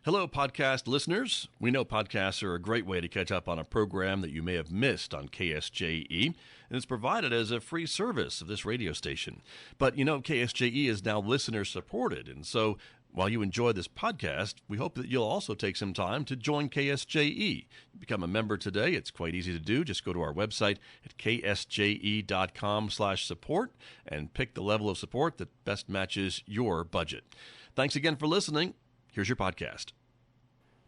Hello, podcast listeners. We know podcasts are a great way to catch up on a program that you may have missed on KSJE, and it's provided as a free service of this radio station. But you know, KSJE is now listener-supported, and so while you enjoy this podcast, we hope that you'll also take some time to join KSJE. Become a member today. It's quite easy to do. Just go to our website at ksje.com/support and pick the level of support that best matches your budget. Thanks again for listening. Here's your podcast.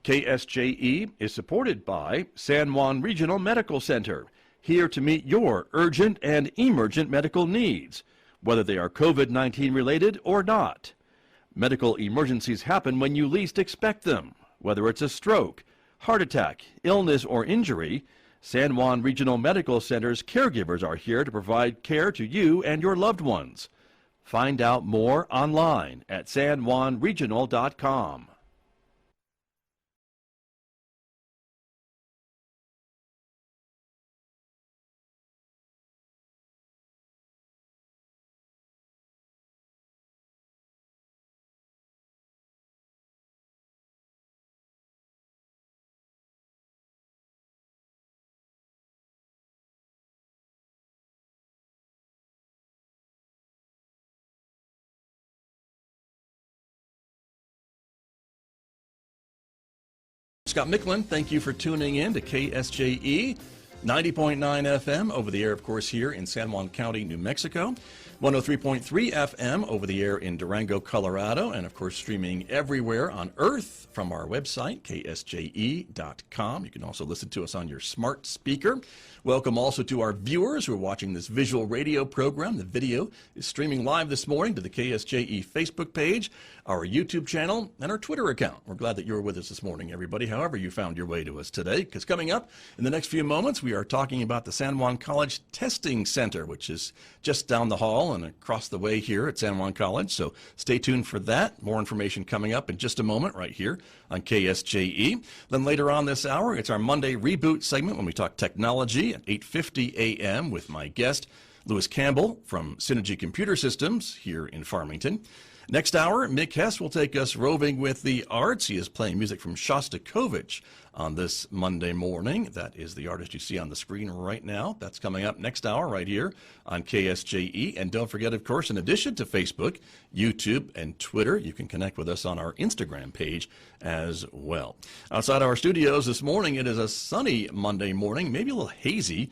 KSJE is supported by San Juan Regional Medical Center, here to meet your urgent and emergent medical needs, whether they are COVID-19 related or not. Medical emergencies happen when you least expect them. Whether it's a stroke, heart attack, illness, or injury, San Juan Regional Medical Center's caregivers are here to provide care to you and your loved ones. Find out more online at sanjuanregional.com. Scott Michlin, thank you for tuning in to KSJE, 90.9 FM over the air, of course, here in San Juan County, New Mexico, 103.3 FM over the air in Durango, Colorado, and of course streaming everywhere on Earth from our website, ksje.com. You can also listen to us on your smart speaker. Welcome also to our viewers who are watching this visual radio program. The video is streaming live this morning to the KSJE Facebook page, our YouTube channel, and our Twitter account. We're glad that you're with us this morning, everybody, however you found your way to us today, because coming up in the next few moments, we are talking about the San Juan College Testing Center, which is just down the hall and across the way here at San Juan College. So stay tuned for that. More information coming up in just a moment right here on KSJE. Then later on this hour, it's our Monday Reboot segment when we talk technology at 8:50 a.m. with my guest, Lewis Campbell from Synergy Computer Systems here in Farmington. Next hour, Mick Hess will take us roving with the arts. He is playing music from Shostakovich on this Monday morning. That is the artist you see on the screen right now. That's coming up next hour right here on KSJE. And don't forget, of course, in addition to Facebook, YouTube, and Twitter, you can connect with us on our Instagram page as well. Outside our studios this morning, it is a sunny Monday morning, maybe a little hazy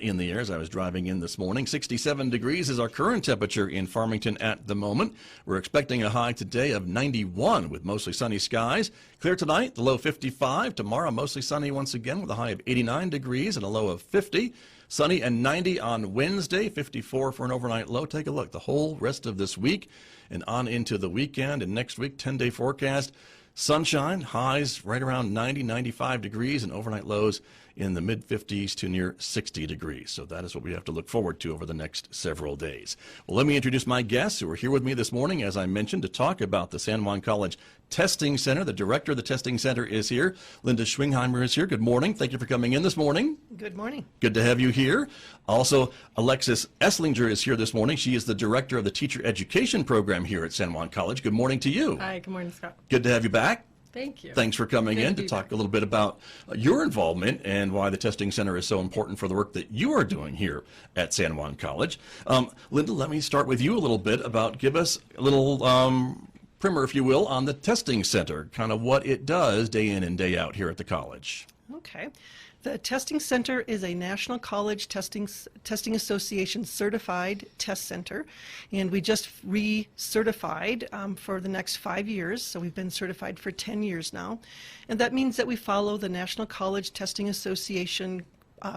in the air as I was driving in this morning. 67 degrees is our current temperature in Farmington at the moment. We're expecting a high today of 91 with mostly sunny skies. Clear tonight, the low 55. Tomorrow, mostly sunny once again with a high of 89 degrees and a low of 50. Sunny and 90 on Wednesday, 54 for an overnight low. Take a look. The whole rest of this week and on into the weekend and next week, 10-day forecast. Sunshine, highs right around 90, 95 degrees, and overnight lows in the mid-50s to near 60 degrees. So that is what we have to look forward to over the next several days. Well, let me introduce my guests who are here with me this morning, as I mentioned, to talk about the San Juan College Testing Center. The director of the Testing Center is here. Linda Schwingheimer is here. Good morning. Thank you for coming in this morning. Good morning. Good to have you here. Also, Alexis Esslinger is here this morning. She is the director of the Teacher Education Program here at San Juan College. Good morning to you. Hi, good morning, Scott. Good to have you back. Thank you. Thanks for coming in to talk a little bit about your involvement and why the Testing Center is so important for the work that you are doing here at San Juan College. Linda, let me start with you a little bit about, give us a little primer, if you will, on the Testing Center, kind of what it does day in and day out here at the college. Okay. The Testing Center is a National College Testing Association certified test center, and we just recertified for the next 5 years, so we've been certified for 10 years now, and that means that we follow the National College Testing Association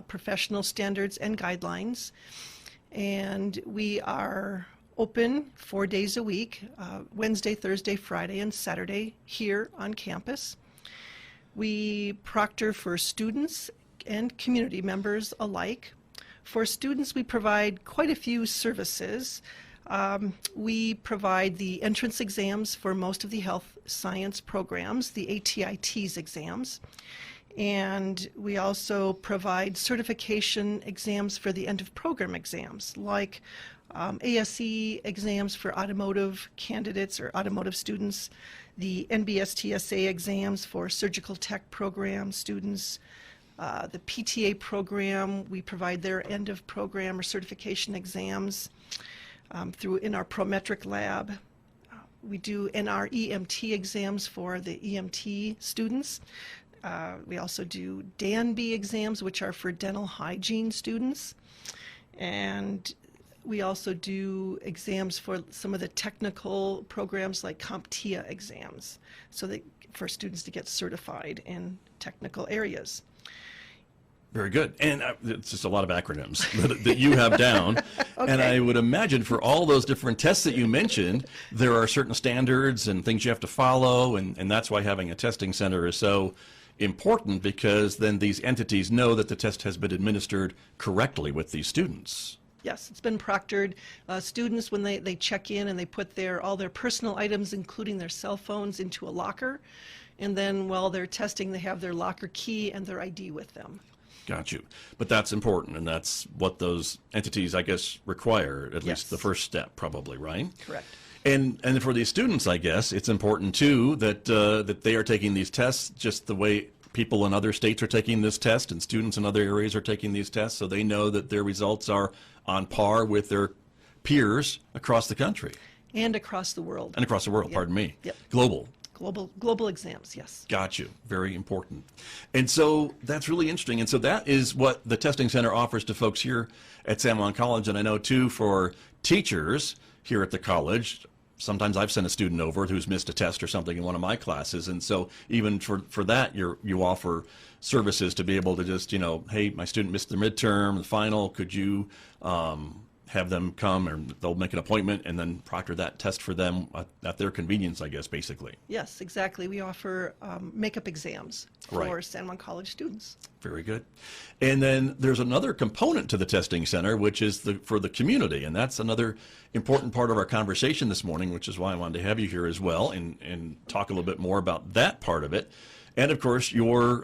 professional standards and guidelines, and we are open 4 days a week, Wednesday, Thursday, Friday, and Saturday here on campus. We proctor for students and community members alike. For students, we provide quite a few services. We provide the entrance exams for most of the health science programs, the ATITs exams. And we also provide certification exams for the end of program exams, like ASE exams for automotive candidates or automotive students, the NBSTSA exams for surgical tech program students, the PTA program, we provide their end of program or certification exams in our Prometric lab. We do NREMT exams for the EMT students. We also do DANB exams, which are for dental hygiene students. And we also do exams for some of the technical programs like CompTIA exams, so that for students to get certified in technical areas. Very good. And it's just a lot of acronyms that you have down. Okay. And I would imagine for all those different tests that you mentioned, there are certain standards and things you have to follow, and that's why having a testing center is so important, because then these entities know that the test has been administered correctly with these students. Yes, it's been proctored. Students, when they check in and they put all their personal items, including their cell phones, into a locker, and then while they're testing, they have their locker key and their ID with them. Got you. But that's important, and that's what those entities, I guess, require, at least the first step, probably, right? Correct. And for these students, I guess, it's important, too, that that they are taking these tests just the way people in other states are taking this test, and students in other areas are taking these tests, so they know that their results are on par with their peers across the country. And across the world. And across the world, Yep. pardon me. Yep. Global exams, yes. Got you. Very important. And so that's really interesting. And so that is what the Testing Center offers to folks here at San Juan College. And I know, too, for teachers here at the college, sometimes I've sent a student over who's missed a test or something in one of my classes. And so even for that, you offer services to be able to just, hey, my student missed the midterm, the final, could you have them come, or they'll make an appointment and then proctor that test for them at their convenience, I guess, basically. Yes, exactly. We offer makeup exams for San Juan College students. Very good. And then there's another component to the testing center, which is for the community, and that's another important part of our conversation this morning, which is why I wanted to have you here as well and talk a little bit more about that part of it. And of course, your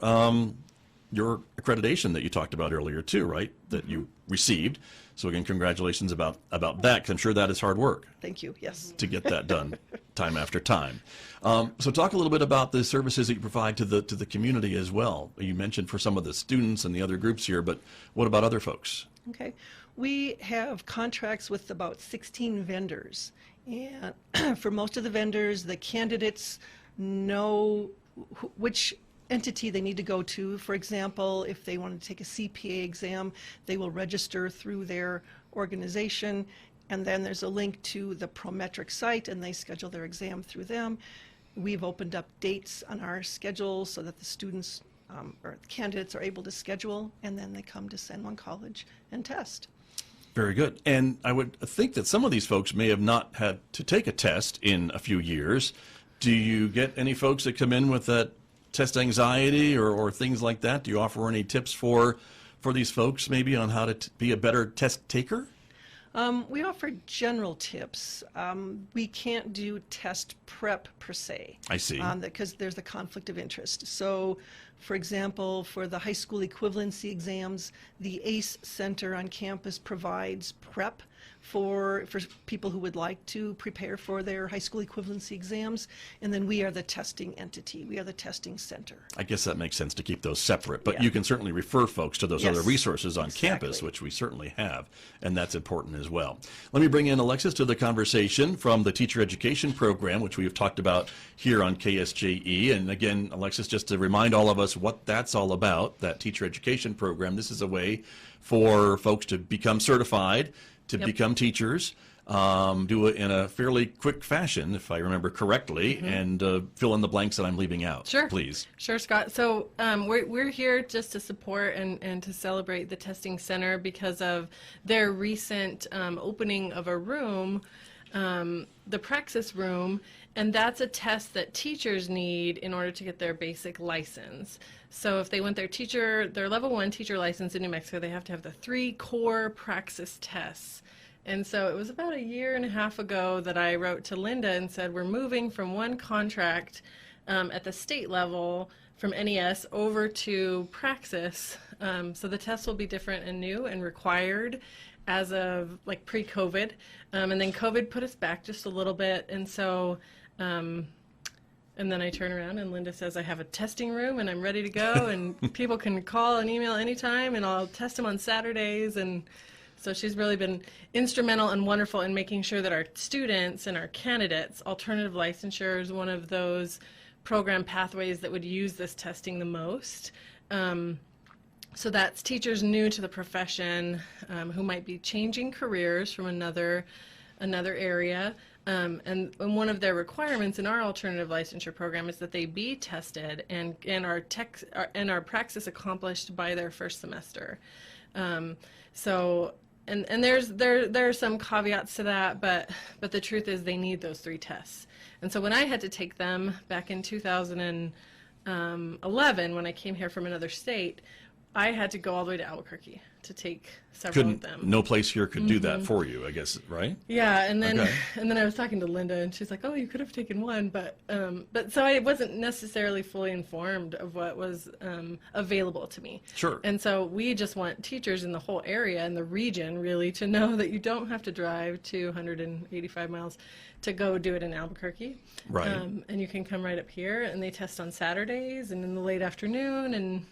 accreditation that you talked about earlier too, right? That you received. So again, congratulations about that, because I'm sure that is hard work. Thank you, yes. To get that done time after time. So talk a little bit about the services that you provide to the community as well. You mentioned for some of the students and the other groups here, but what about other folks? Okay. We have contracts with about 16 vendors. And for most of the vendors, the candidates know which entity they need to go to. For example, if they want to take a CPA exam, they will register through their organization, and then there's a link to the Prometric site, and they schedule their exam through them. We've opened up dates on our schedule so that the students or the candidates are able to schedule, and then they come to San Juan College and test. Very good. And I would think that some of these folks may have not had to take a test in a few years. Do you get any folks that come in with that test anxiety or things like that? Do you offer any tips for these folks maybe on how to be a better test taker? We offer general tips. We can't do test prep per se. I see. Because there's a conflict of interest. So, for example, for the high school equivalency exams, the ACE Center on campus provides prep for people who would like to prepare for their high school equivalency exams, and then we are the testing entity. We are the testing center. I guess that makes sense to keep those separate, but Yeah. you can certainly refer folks to those Yes, other resources on campus, exactly. which we certainly have, and that's important as well. Let me bring in Alexis to the conversation from the Teacher Education Program, which we have talked about here on KSJE. And again, Alexis, just to remind all of us what that's all about, that Teacher Education Program, this is a way for folks to become certified, to become teachers, do it in a fairly quick fashion, if I remember correctly, and fill in the blanks that I'm leaving out. Sure. Please. Sure, Scott. So we're here just to support and to celebrate the Testing Center because of their recent opening of a room, the Praxis room, and that's a test that teachers need in order to get their basic license. So if they want their level 1 teacher license in New Mexico, they have to have the 3 core Praxis tests. And so it was about a year and a half ago that I wrote to Linda and said, we're moving from one contract at the state level from NES over to Praxis. So the tests will be different and new and required as of like pre-COVID. And then COVID put us back just a little bit. And so And then I turn around and Linda says, I have a testing room and I'm ready to go, and people can call and email anytime, and I'll test them on Saturdays. And so she's really been instrumental and wonderful in making sure that our students and our candidates, alternative licensure is one of those program pathways that would use this testing the most. So that's teachers new to the profession who might be changing careers from another area. And one of their requirements in our alternative licensure program is that they be tested and our praxis accomplished by their first semester. So there are some caveats to that, but the truth is they need those 3 tests. And so when I had to take them back in 2011, when I came here from another state, I had to go all the way to Albuquerque to take several of them. No place here could do that for you, I guess, right? Yeah, and then Okay. and then I was talking to Linda, and she's like, "Oh, you could have taken one," but so I wasn't necessarily fully informed of what was available to me. Sure. And so we just want teachers in the whole area and the region really to know that you don't have to drive 285 miles to go do it in Albuquerque. Right. And you can come right up here, and they test on Saturdays and in the late afternoon, and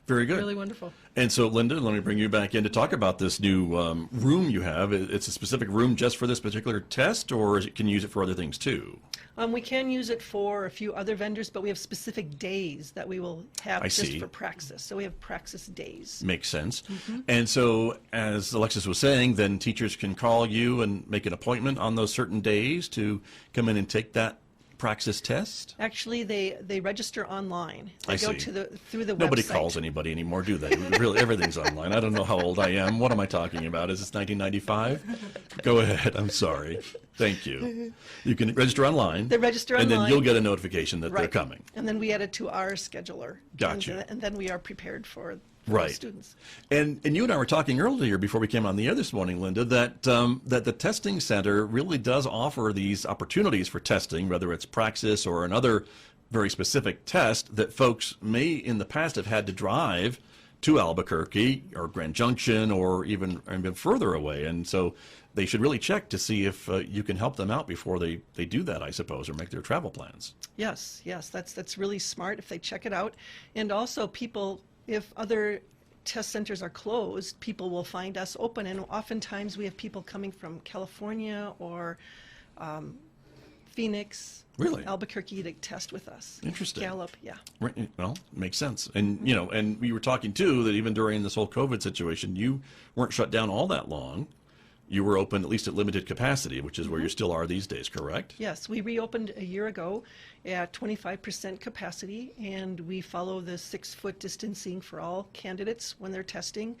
Very good. really wonderful. And so, Linda, let me bring you back in to talk about this new room you have. It's a specific room just for this particular test, or can you use it for other things too? We can use it for a few other vendors, but we have specific days that we will have just for Praxis. So we have Praxis days. Makes sense. And so, as Alexis was saying, then teachers can call you and make an appointment on those certain days to come in and take that Praxis test? Actually, they register online. I They go see. through the Nobody website. calls anybody anymore, do they? Really, everything's online. I don't know how old I am. What am I talking about? Is this 1995? Go ahead. I'm sorry. Thank you. You can register online. They register and online. then you'll get a notification that they're Right. coming. And then we add it to our scheduler. Gotcha. And then we are prepared for Right. those students. And you and I were talking earlier before we came on the air this morning, Linda, that that the testing center really does offer these opportunities for testing, whether it's Praxis or another very specific test that folks may in the past have had to drive to Albuquerque or Grand Junction or even further away. And so they should really check to see if you can help them out before they do that, I suppose, or make their travel plans. Yes, that's really smart if they check it out. And also people, if other test centers are closed, people will find us open. And oftentimes we have people coming from California or Phoenix, Really? Albuquerque to test with us. Interesting. Gallup, yeah. Right. Well, makes sense. And, you know, and we were talking too that even during this whole COVID situation, you weren't shut down all that long. You were open at least at limited capacity, which is where you still are these days, correct? Yes, we reopened a year ago at 25% capacity, and we follow the 6-foot distancing for all candidates when they're testing.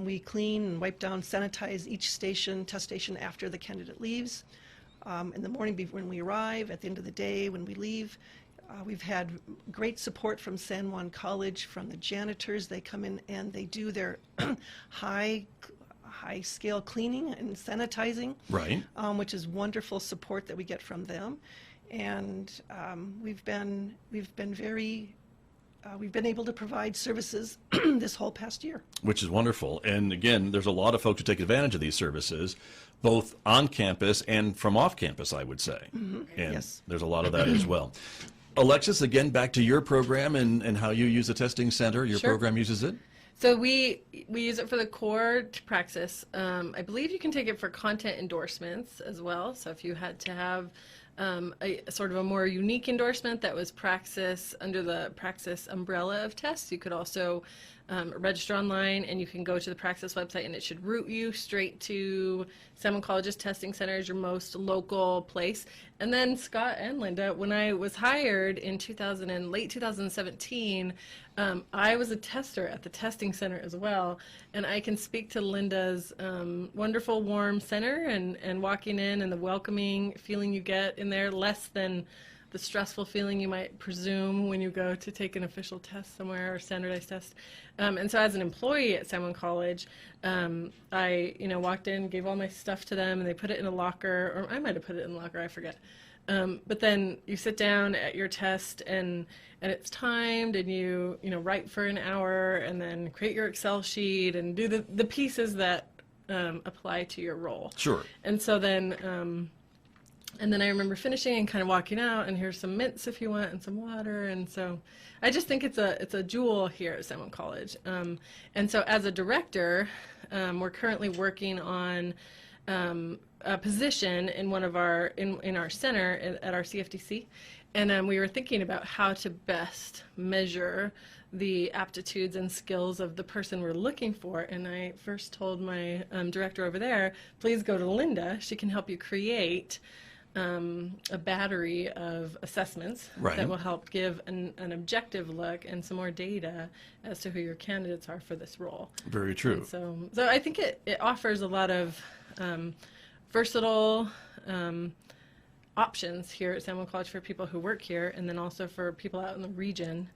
We clean and wipe down, sanitize each test station after the candidate leaves. In the morning when we arrive, at the end of the day when we leave. We've had great support from San Juan College, from the janitors. They come in and they do their high-scale cleaning and sanitizing, Right. Which is wonderful support that we get from them. And we've been able to provide services this whole past year. Which is wonderful. And again, there's a lot of folks who take advantage of these services, both on campus and from off campus, I would say. And Yes. there's a lot of that as well. Alexis, again, back to your program and how you use the testing center. Your Sure. program uses it? So we use it for the core Praxis. I believe you can take it for content endorsements as well. So if you had to have a sort of a more unique endorsement that was Praxis under the Praxis umbrella of tests, you could also register online, and you can go to the Praxis website, and it should route you straight to San Juan College's testing center as your most local place. And then Scott and Linda, when I was hired in late 2017, I was a tester at the testing center as well, and I can speak to Linda's wonderful, warm center and walking in and the welcoming feeling you get in there, less than the stressful feeling you might presume when you go to take an official test somewhere or standardized test. And so as an employee at San Juan College, I walked in, gave all my stuff to them, and they put it in a locker, or I might have put it in a locker, I forget. But then you sit down at your test and it's timed, and you write for an hour and then create your Excel sheet and do the pieces that apply to your role. Sure. And so then And then I remember finishing and kind of walking out, and here's some mints if you want, and some water. And so I just think it's a jewel here at San Juan College. And so as a director, we're currently working on a position in one of our in our center at our CFDC, and we were thinking about how to best measure the aptitudes and skills of the person we're looking for. And I first told my director over there, please go to Linda. She can help you create a battery of assessments that will help give an objective look and some more data as to who your candidates are for this role. Very true. And so I think it offers a lot of versatile options here at San Juan College for people who work here, and then also for people out in the region.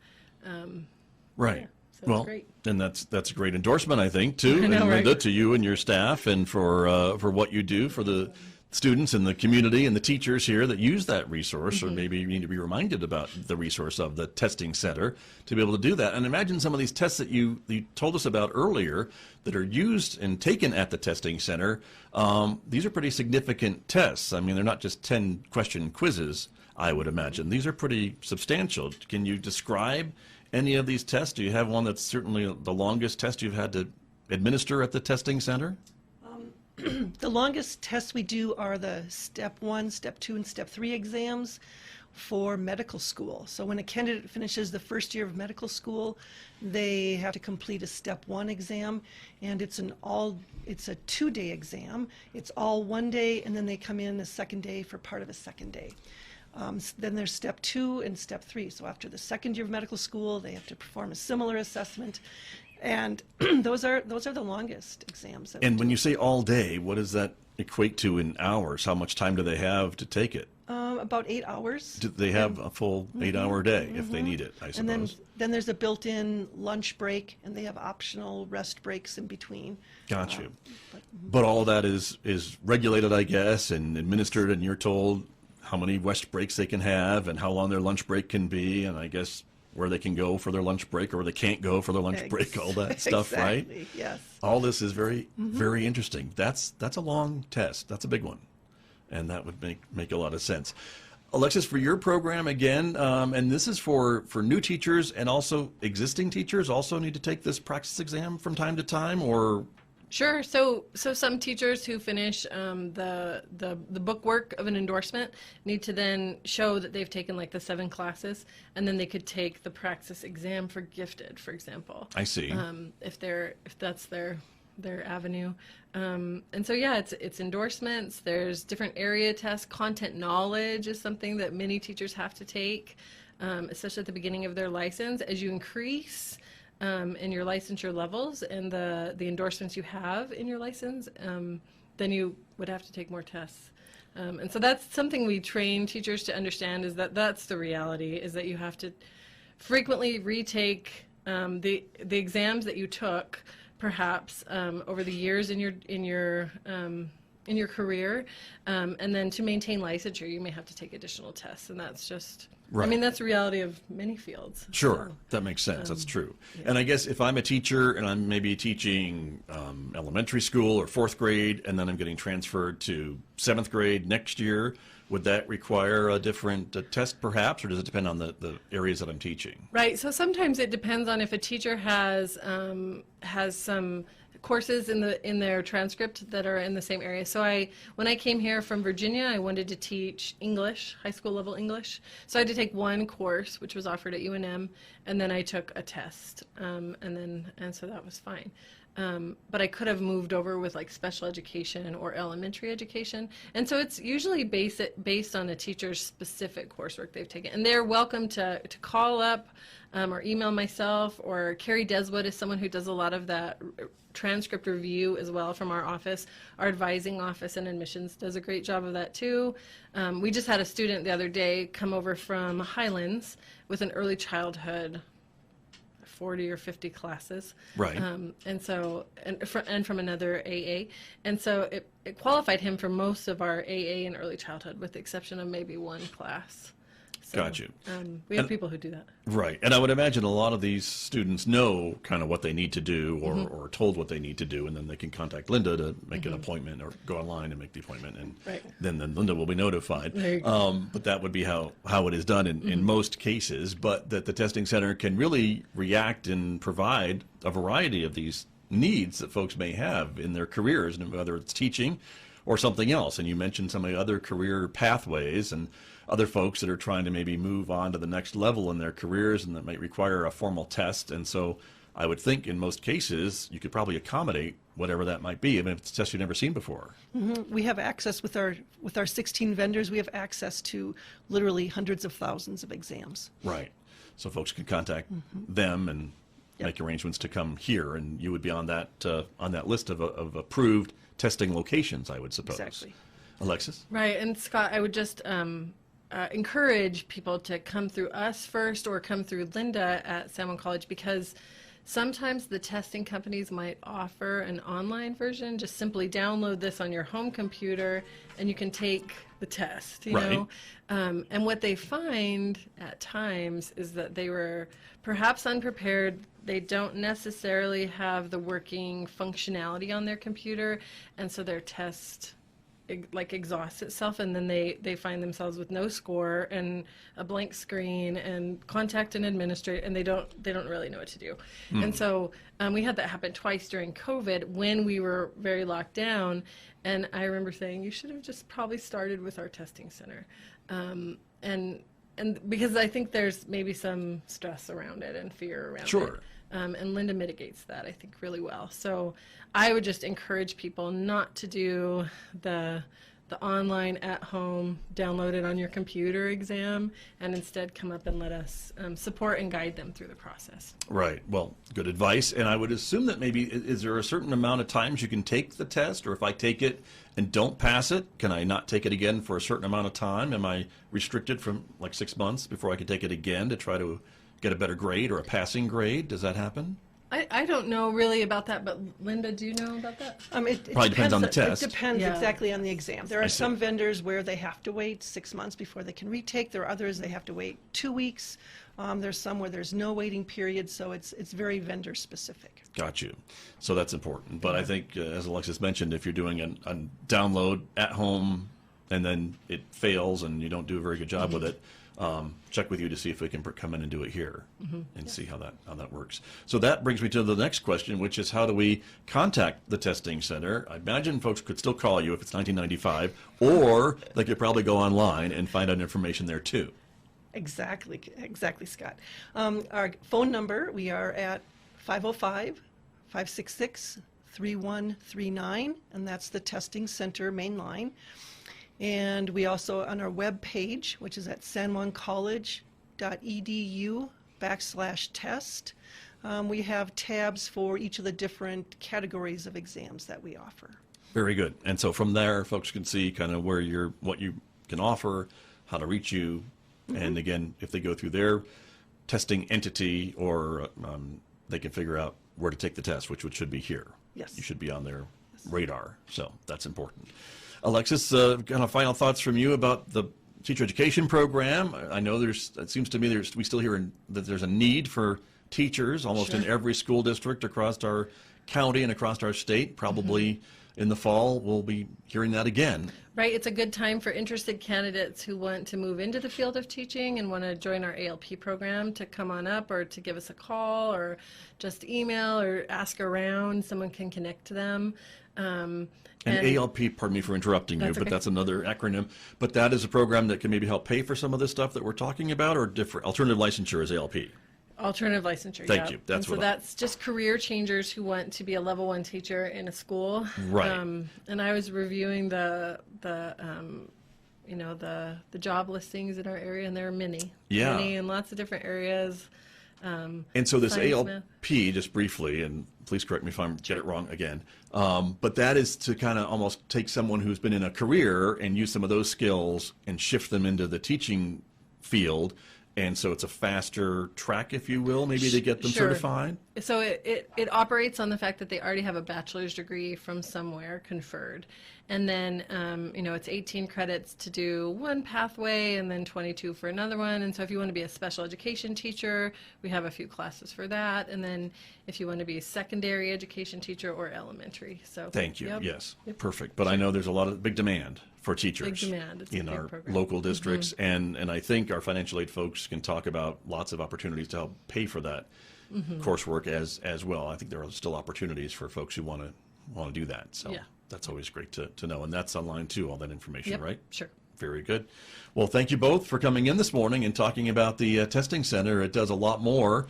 Right. Yeah, so well, it's great. And that's a great endorsement, I think, too, I know, and Linda, right? to you and your staff, and for what you do for the students and the community and the teachers here that use that resource, or maybe you need to be reminded about the resource of the testing center to be able to do that. And imagine some of these tests that you told us about earlier that are used and taken at the testing center. These are pretty significant tests. I mean, they're not just 10-question quizzes, I would imagine. These are pretty substantial. Can you describe any of these tests? Do you have one that's certainly the longest test you've had to administer at the testing center? The longest tests we do are the Step 1, Step 2, and Step 3 exams for medical school. So when a candidate finishes the first year of medical school, they have to complete a Step 1 exam, and it's a 2-day exam. It's all one day, and then they come in a second day for part of a second day. Then there's Step 2 and Step 3. So after the second year of medical school, they have to perform a similar assessment. And those are the longest exams. And when you say all day, what does that equate to in hours? How much time do they have to take it? About 8 hours. Do they have a full 8-hour day if they need it, I suppose? And then there's a built-in lunch break, and they have optional rest breaks in between. Got you. But all of that is regulated, I guess, and administered, and you're told how many rest breaks they can have and how long their lunch break can be, and I guess where they can go for their lunch break or where they can't go for their lunch break, all that stuff, right? Yes. All this is very, very interesting. That's a long test. That's a big one. And that would make a lot of sense. Alexis, for your program again, and this is for new teachers and also existing teachers also need to take this practice exam from time to time, or? Sure. So some teachers who finish the book work of an endorsement need to then show that they've taken like the 7 classes, and then they could take the praxis exam for gifted, for example. I see. If that's their avenue. And so yeah, it's endorsements. There's different area tests. Content knowledge is something that many teachers have to take, especially at the beginning of their license. As you increase in your licensure levels and the endorsements you have in your license, then you would have to take more tests. And so that's something we train teachers to understand, is that that's the reality, is that you have to frequently retake the exams that you took perhaps over the years in your career, and then to maintain licensure you may have to take additional tests, and that's just right. I mean, that's the reality of many fields. Sure, So, that makes sense. That's true. yeah. And I guess if I'm a teacher and I'm maybe teaching elementary school or 4th grade, and then I'm getting transferred to 7th grade next year, would that require a different test perhaps, or does it depend on the areas that I'm teaching? Right. So sometimes it depends on if a teacher has some courses in their transcript that are in the same area. So when I came here from Virginia, I wanted to teach English, high school level English. So I had to take one course, which was offered at UNM, and then I took a test, and so that was fine. But I could have moved over with like special education or elementary education. And so it's usually based on a teacher's specific coursework they've taken. And they're welcome to call up or email myself, or Carrie Deswood is someone who does a lot of that transcript review as well from our office. Our advising office and admissions does a great job of that too. We just had a student the other day come over from Highlands with an early childhood 40 or 50 classes, Right. and from another AA, and so it qualified him for most of our AA and early childhood, with the exception of maybe one class. So, Got you. We have people who do that. Right. And I would imagine a lot of these students know kind of what they need to do or told what they need to do, and then they can contact Linda to make an appointment or go online and make the appointment, and Right. then Linda will be notified. There you go. But that would be how it is done in most cases, but that the testing center can really react and provide a variety of these needs that folks may have in their careers, and whether it's teaching or something else. And you mentioned some of the other career pathways and other folks that are trying to maybe move on to the next level in their careers and that might require a formal test. And so I would think in most cases you could probably accommodate whatever that might be, even if it's a test you've never seen before. We have access with our 16 vendors. We have access to literally hundreds of thousands of exams. Right. So folks can contact them and make arrangements to come here, and you would be on that list of approved testing locations, I would suppose. Exactly. Alexis? Right, and Scott, I would just encourage people to come through us first or come through Linda at San Juan College, because sometimes the testing companies might offer an online version. Just simply download this on your home computer and you can take the test, you know? And what they find at times is that they were perhaps unprepared. They don't necessarily have the working functionality on their computer, and so their test exhausts itself, and then they find themselves with no score and a blank screen and contact an administrator, and they don't really know what to do. And so we had that happen twice during COVID when we were very locked down, and I remember saying, you should have just probably started with our testing center. And because I think there's maybe some stress around it and fear around it. And Linda mitigates that, I think, really well. So I would just encourage people not to do the online at-home, download it on your computer exam, and instead come up and let us support and guide them through the process. Right. Well, good advice. And I would assume that maybe, is there a certain amount of times you can take the test, or if I take it and don't pass it, can I not take it again for a certain amount of time? Am I restricted from like 6 months before I can take it again to try to get a better grade or a passing grade? Does that happen? I don't know really about that, but Linda, do you know about that? It Probably depends on the test. It depends Yeah. exactly on the exam. There I are see. some vendors where they have to wait 6 months before they can retake. There are others they have to wait 2 weeks. There's some where there's no waiting period, so it's very vendor specific. Got you. So that's important. But I think, as Alexis mentioned, if you're doing a download at home and then it fails and you don't do a very good job with it, check with you to see if we can come in and do it here and see how that works. So that brings me to the next question, which is, how do we contact the testing center? I imagine folks could still call you if it's 1995, or they could probably go online and find out information there too. Exactly, Scott. Our phone number, we are at 505-566-3139, and that's the testing center main line. And we also, on our web page, which is at sanjuancollege.edu/test, we have tabs for each of the different categories of exams that we offer. Very good. And so from there, folks can see kind of what you can offer, how to reach you, and again, if they go through their testing entity, or they can figure out where to take the test, which should be here. Yes. You should be on their radar, so that's important. Alexis, kind of final thoughts from you about the teacher education program. I know it seems to me we still hear that there's a need for teachers almost in every school district across our county and across our state. Probably in the fall, we'll be hearing that again. Right, it's a good time for interested candidates who want to move into the field of teaching and want to join our ALP program to come on up, or to give us a call, or just email or ask around. Someone can connect to them. And ALP, pardon me for interrupting you, That's but okay. that's another acronym. But that is a program that can maybe help pay for some of this stuff that we're talking about, or different alternative licensure is ALP. Alternative licensure. Thank yeah. you. That's and so what that's just career changers who want to be a level 1 teacher in a school. Right. And I was reviewing the job listings in our area, and there are many. Yeah. Many in lots of different areas. And so this Science, ALP, math. just briefly, and please correct me if I'm get it wrong again, but that is to kind of almost take someone who's been in a career and use some of those skills and shift them into the teaching field. And so it's a faster track, if you will, maybe to get them Sure. certified? So it operates on the fact that they already have a bachelor's degree from somewhere conferred. And then, it's 18 credits to do one pathway and then 22 for another one. And so if you want to be a special education teacher, we have a few classes for that. And then if you want to be a secondary education teacher or elementary. So Thank you. yep. Yes, perfect. But I know there's a lot of big demand for teachers Big demand. It's a in big our program. local districts, and I think our financial aid folks can talk about lots of opportunities to help pay for that coursework as well. I think there are still opportunities for folks who want to do that. So Yeah. that's always great to know, and that's online too. All that information, Yep, right? sure. Very good. Well, thank you both for coming in this morning and talking about the testing center. It does a lot more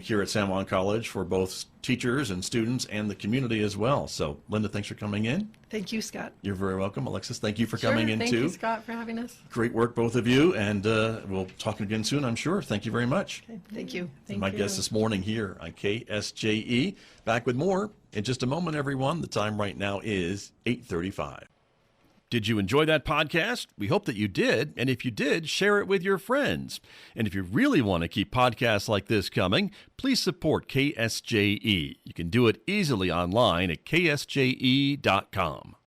here at San Juan College for both teachers and students and the community as well. So, Linda, thanks for coming in. Thank you, Scott. You're very welcome. Alexis, thank you for Sure. coming in Thank too. you, Scott, for having us. Great work, both of you, and we'll talk again soon, I'm sure. Thank you very much. Okay, thank you. Thank My you. guest this morning here on KSJE. Back with more in just a moment, everyone. The time right now is 8:35. Did you enjoy that podcast? We hope that you did. And if you did, share it with your friends. And if you really want to keep podcasts like this coming, please support KSJE. You can do it easily online at ksje.com.